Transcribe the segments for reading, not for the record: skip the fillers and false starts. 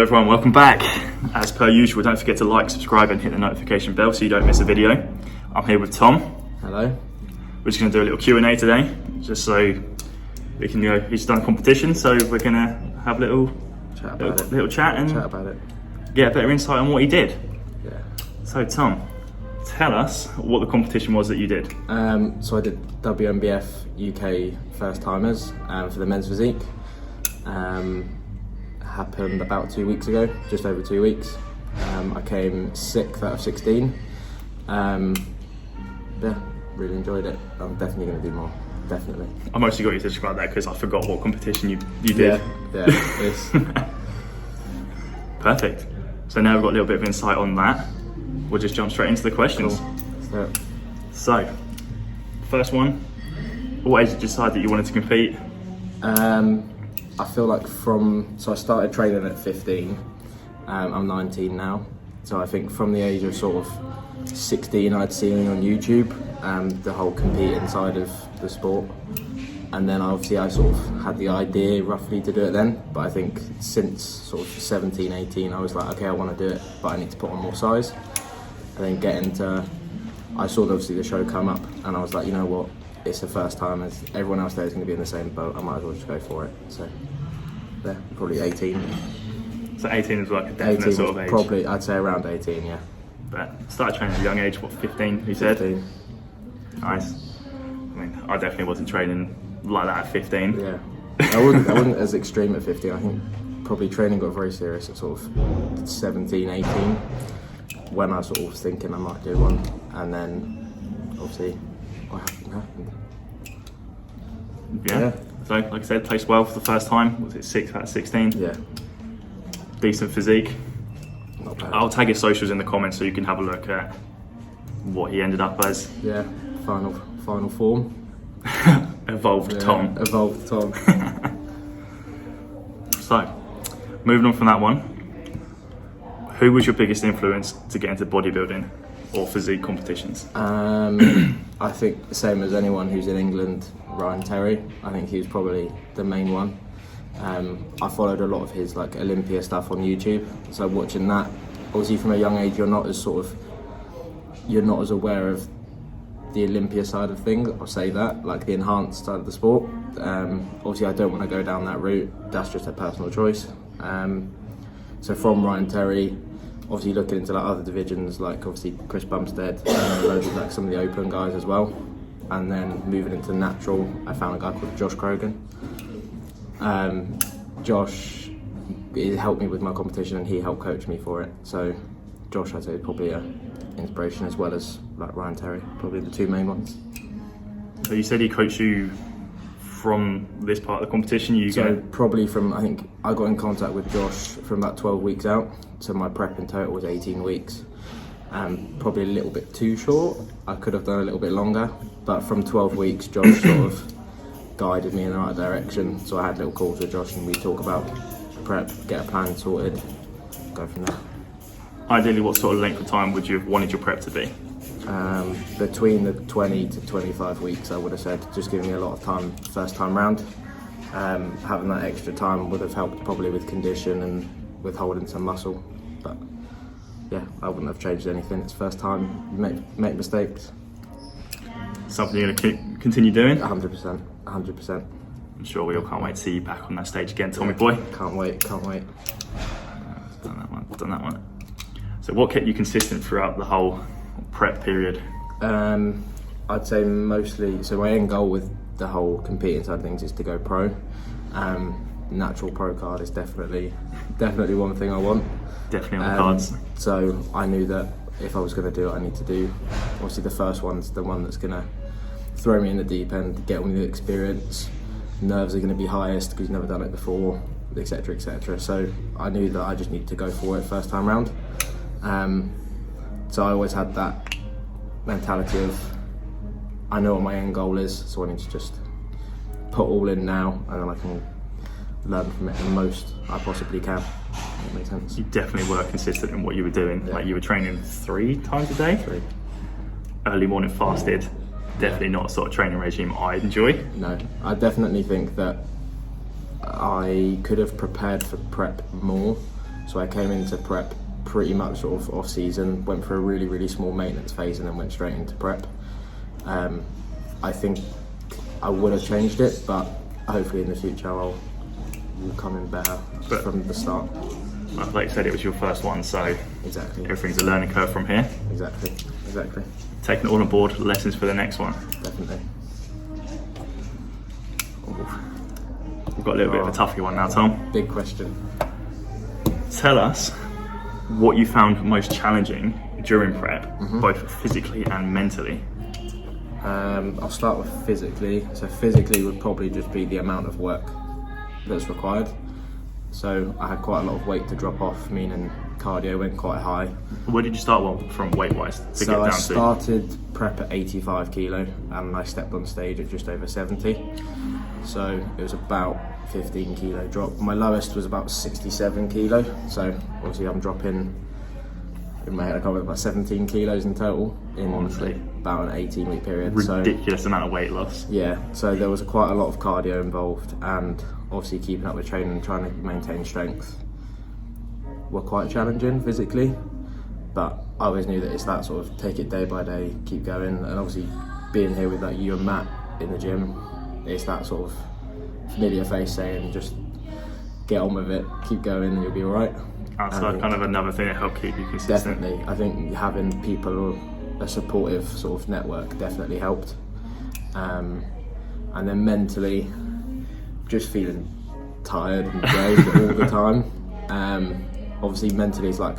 Hello everyone, welcome back. As per usual, don't forget to like, subscribe and hit the notification bell so you don't miss a video. I'm here with Tom. Hello. We're just going to do a little Q&A today, just so we can go. He's done a competition, so we're going to have a little chat and about it. Get a better insight on what he did. Yeah. So Tom, tell us what the competition was that you did. So I did WMBF UK first timers for the men's physique. Happened about 2 weeks ago, just over 2 weeks. I came 6th out of 16. Yeah, really enjoyed it. I'm definitely going to do more, definitely. I mostly got you to describe that because I forgot what competition you did. Yeah, it's perfect. So now we've got a little bit of insight on that. We'll just jump straight into the questions. Cool. So, first one, what age did you decide that you wanted to compete? I feel like so I started training at 15, I'm 19 now, so I think from the age of sort of 16 I'd seen on YouTube the whole competing side of the sport, and then obviously I sort of had the idea roughly to do it then, but I think since sort of 17, 18 I was like, okay, I want to do it, but I need to put on more size. And then I saw obviously the show come up and I was like, you know what, it's the first time, as everyone else there is going to be in the same boat, I might as well just go for it. So yeah, probably 18. So 18 is like a definite 18 sort of age? Probably, I'd say around 18, yeah. But started training at a young age, what, 15 you said? 15. Nice. I mean, I definitely wasn't training like that at 15. Yeah. I wasn't as extreme at 15. I think probably training got very serious at sort of 17, 18, when I sort of was thinking I might do one, and then obviously what happened. Yeah. So, like I said, placed well for the first time. Was it 6 out of 16? Yeah. Decent physique. Not bad. I'll tag his socials in the comments so you can have a look at what he ended up as. Yeah. Final form. Evolved Tom. Evolved Tom. So, moving on from that one, who was your biggest influence to get into bodybuilding or physique competitions? I think the same as anyone who's in England, Ryan Terry. I think he was probably the main one. I followed a lot of his like Olympia stuff on YouTube, so watching that, obviously from a young age you're not as aware of the Olympia side of things, I'll say that, like the enhanced side of the sport. Obviously I don't want to go down that route, that's just a personal choice. So from Ryan Terry, obviously looking into like other divisions, like obviously Chris Bumstead, loads of like some of the open guys as well, and then moving into natural, I found a guy called Josh Krogan. Josh helped me with my competition and he helped coach me for it. So Josh, I'd say, is probably an inspiration, as well as like Ryan Terry, probably the two main ones. So you said he coached you from this part of the competition? Probably from, I think I got in contact with Josh from about 12 weeks out, so my prep in total was 18 weeks. Probably a little bit too short, I could have done a little bit longer, but from 12 weeks Josh sort of guided me in the right direction, so I had little calls with Josh and we talk about prep, get a plan sorted, go from there. Ideally, what sort of length of time would you have wanted your prep to be? Between the 20 to 25 weeks, I would have said, just giving me a lot of time first time round. Having that extra time would have helped probably with condition and with holding some muscle, but yeah, I wouldn't have changed anything. It's first time, make mistakes. Something you're going to continue doing? 100%. I'm sure we all can't wait to see you back on that stage again, Tommy boy. Can't wait. Done that one. So what kept you consistent throughout the whole prep period? I'd say mostly, so my end goal with the whole competing side of things is to go pro. Natural pro card is definitely one thing I want. Definitely on the cards. So I knew that if I was going to do it, I need to do, obviously the first one's the one that's going to throw me in the deep end, get me the experience. Nerves are going to be highest because you've never done it before, etc, etc. So I knew that I just needed to go for it first time round. So I always had that mentality of, I know what my end goal is, so I need to just put all in now, and then I can learn from it the most I possibly can. That makes sense. You definitely were consistent in what you were doing. Yeah. Like you were training 3 times a day? 3. Early morning fasted. Definitely not a sort of training regime I'd enjoy. No, I definitely think that I could have prepared for prep more So I came into prep pretty much sort of off season, went for a really, really small maintenance phase and then went straight into prep. I think I would have changed it, but hopefully in the future will come in better from the start. Like you said, it was your first one, so exactly, everything's a learning curve from here. Exactly. Taking it all on board, lessons for the next one. Definitely. We've got a little bit of a toughie one now, Tom. Big question. Tell us what you found most challenging during prep, both physically and mentally. I'll start with physically. So physically would probably just be the amount of work that's required. So I had quite a lot of weight to drop off, meaning cardio went quite high. Where did you start from weight-wise to get down I to? started prep at 85 kilo and I stepped on stage at just over 70. So it was about 15 kilo drop. My lowest was about 67 kilo. So obviously I'm dropping, in my head I can't remember, about 17 kilos in total in about an 18-week period. Ridiculous amount of weight loss. Yeah, so there was quite a lot of cardio involved, and obviously keeping up with training and trying to maintain strength were quite challenging physically, but I always knew that it's that sort of take it day by day, keep going, and obviously being here with like you and Matt in the gym, it's that sort of familiar face saying just get on with it, keep going and you'll be alright. That's like kind of another thing that helped keep you consistent. Definitely, I think having people, a supportive sort of network definitely helped. And then mentally, just feeling tired and drained all the time. Obviously mentally it's like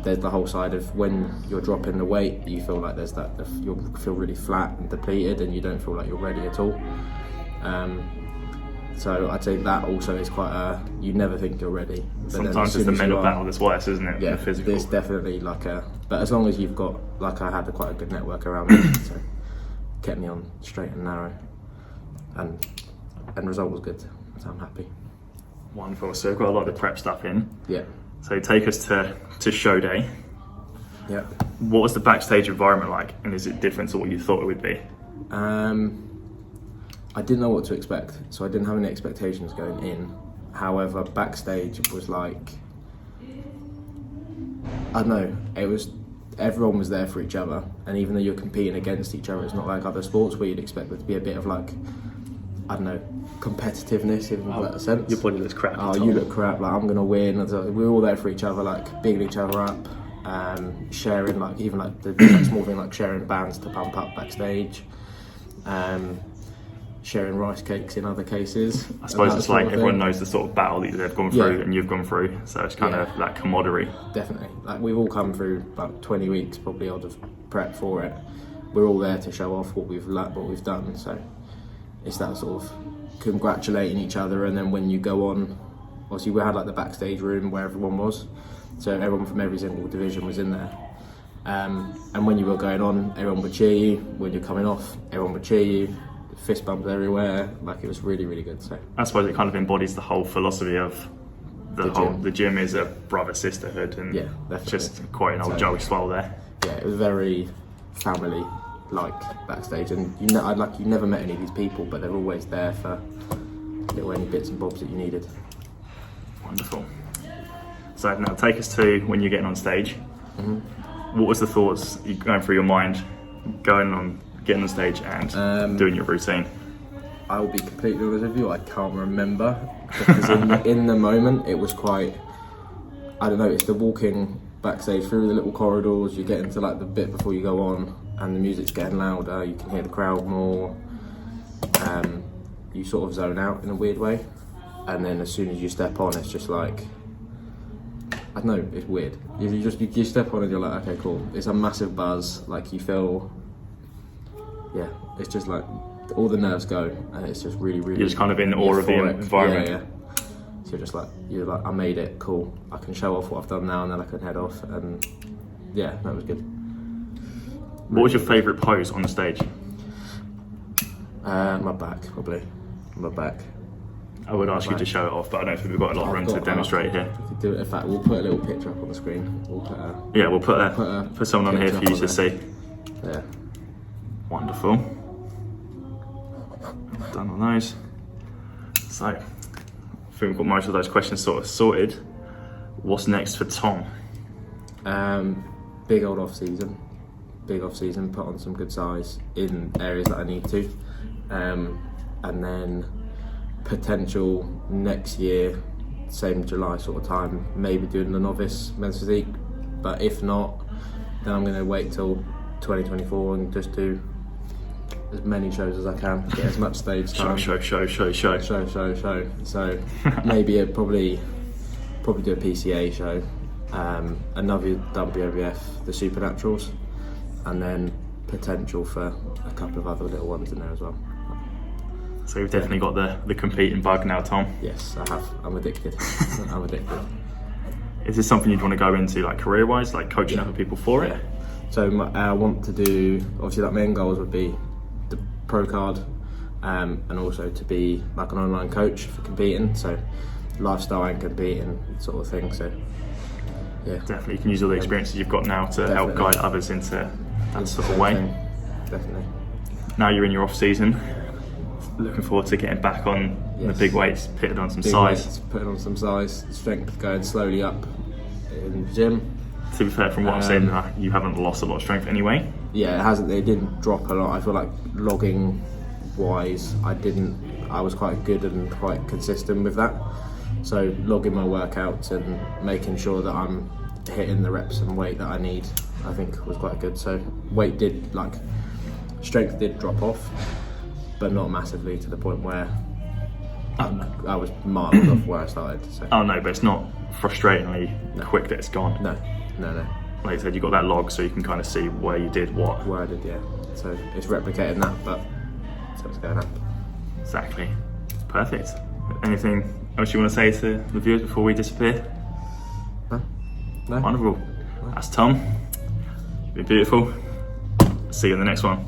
there's the whole side of when you're dropping the weight, you feel like there's that, you'll feel really flat and depleted and you don't feel like you're ready at all. So I'd say that also is quite you never think you're ready. But sometimes it's the mental battle that's worse, isn't it? Yeah, the physical. There's definitely but as long as you've got, like I had quite a good network around me, so kept me on straight and narrow, and result was good, so I'm happy. Wonderful, so we've got a lot of the prep stuff in. Yeah. So take us to show day. Yeah. What was the backstage environment like, and is it different to what you thought it would be? I didn't know what to expect, so I didn't have any expectations going in. However, backstage was like, I don't know, everyone was there for each other, and even though you're competing against each other, it's not like other sports where you'd expect there to be a bit of like, I don't know, competitiveness in that sense. Your body looks crap. Oh, you look crap, like I'm gonna win. We're all there for each other, like bigging each other up, sharing, like even like the small thing like sharing bands to pump up backstage, sharing rice cakes in other cases. I suppose it's like everyone knows the sort of battle that they've gone through and you've gone through, so it's kind of like camaraderie. Definitely, like we've all come through about 20 weeks probably odd of prep for it. We're all there to show off what we've done, so it's that sort of congratulating each other. And then when you go on, obviously we had like the backstage room where everyone was, so everyone from every single division was in there, and when you were going on, everyone would cheer you. When you're coming off, everyone would cheer you. Fist bumps everywhere, like it was really, really good. So I suppose it kind of embodies the whole philosophy of the gym is a brother sisterhood, and just quite an old Joey swell there. Yeah, it was very family like backstage, and you never met any of these people, but they're always there for little any bits and bobs that you needed. Wonderful. So now take us to when you're getting on stage. What was the thoughts going through your mind getting on stage and doing your routine? I will be completely honest with you, I can't remember, because in the moment it was quite, I don't know, it's the walking backstage through the little corridors, you get into like the bit before you go on and the music's getting louder, you can hear the crowd more, you sort of zone out in a weird way, and then as soon as you step on it's just like, I don't know, it's weird. You step on and you're like, okay, cool. It's a massive buzz, like you feel, yeah, it's just like all the nerves go, and it's just really, really. You're just kind of in awe of the environment. Yeah. So you're like, I made it, cool. I can show off what I've done now, and then I can head off, and yeah, that was good. What was your favourite pose on the stage? My back, probably. My back. I would ask you to show it off, but I don't think we've got a lot of room to demonstrate here. We could do it. In fact, we'll put a little picture up on the screen. We'll put someone on here for you to see. Yeah. Wonderful. Done on those. So, I think we've got most of those questions sort of sorted. What's next for Tom? Big off season, put on some good size in areas that I need to, and then potential next year, same July sort of time, maybe doing the novice men's physique, but if not, then I'm going to wait till 2024 and just do as many shows as I can, get as much stage time. Show. So maybe probably do a PCA show, another WWF, the Supernaturals, and then potential for a couple of other little ones in there as well. So you've definitely got the competing bug now, Tom. Yes, I have. I'm addicted. I'm addicted. Is this something you'd want to go into, like career-wise, like coaching other people for it? So I want to do, obviously, like main goals would be the pro card, and also to be like an online coach for competing. So lifestyle and competing sort of thing. So yeah, definitely you can use all the experiences you've got now to help guide others into that sort of way. Definitely. Now you're in your off season. Looking forward to getting back on the big weights, putting on some size. Putting on some size, strength going slowly up in the gym. To be fair, from what I'm saying, you haven't lost a lot of strength anyway. Yeah, it hasn't. It didn't drop a lot. I feel like logging wise, I was quite good and quite consistent with that. So logging my workouts and making sure that I'm hitting the reps and weight that I need, I think was quite good. So strength did drop off, but not massively to the point where I was miles off where I started. So. Oh no, but it's not frustratingly quick that it's gone. No. Like you said, you got that log, so you can kind of see where you did what. Where I did, yeah. So it's replicating that, but so it's going up. Exactly. Perfect. Anything else you want to say to the viewers before we disappear? No. Wonderful. That's Tom. Been beautiful. See you in the next one.